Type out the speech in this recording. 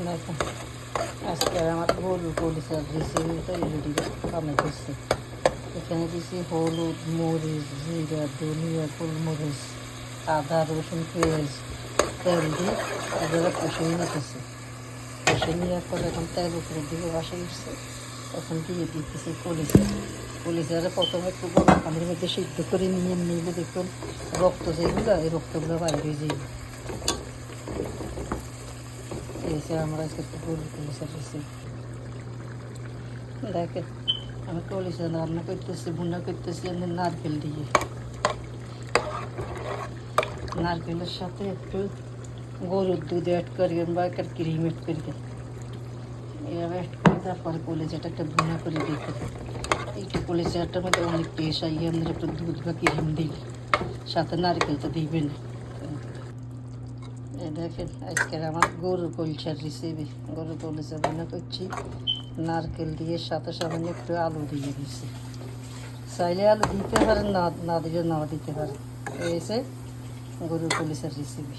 দেখুন আজকে আমার গরুর কলিজার রেসিপি তৈরি বানাইতেছি। এখানে দিয়েছি হলুদ, মরিচ, জিরা, ধনিয়া, গোলমরিচ, আদা, রসুন, পেঁয়াজ, তেল দিয়ে এগুলো কষিয়ে নিতেছি। কষে নেওয়ার পর এখন তেল উপরের দিকে বসে গেছে, এখন দিয়ে দিতেছি কলিজারে প্রথমে একটু গরম পানির মধ্যে সিদ্ধ করে নিলে দেখুন রক্ত যেগুলো, এই রক্তগুলো বাইরে হয়ে যায়। এসে আমরা আজকে একটু গরুর কলিজার রেসিপি দেখেন। আমি কলিজা রান্না করতেছি, ভুনা করতেছি নারকেল দিয়ে। নারকেলের সাথে একটু গরুর দুধ অ্যাড করি বা একটা ক্রিম অ্যাড করি, এভাবে অ্যাড করে তারপরে কলিজাটা একটা ভুনা করে দিতে। একটু কলিজাটার মধ্যে অনেক টেস্ট আই, আমাদের একটু দুধ বা ক্রিম দিই, সাথে নারকেল তো দিবেন। এই দেখেন আজকের আমার গরুর কলিজার রেসিপি। গরুর কলিজা ভুনা করছি নারকেল দিয়ে, সাথে সামান্য একটু আলু দিয়ে দিচ্ছি। চাইলে আলু দিতে পারেন, না না দিলে নাও দিতে পারেন। এই হচ্ছে গরুর কলিজার রেসিপি।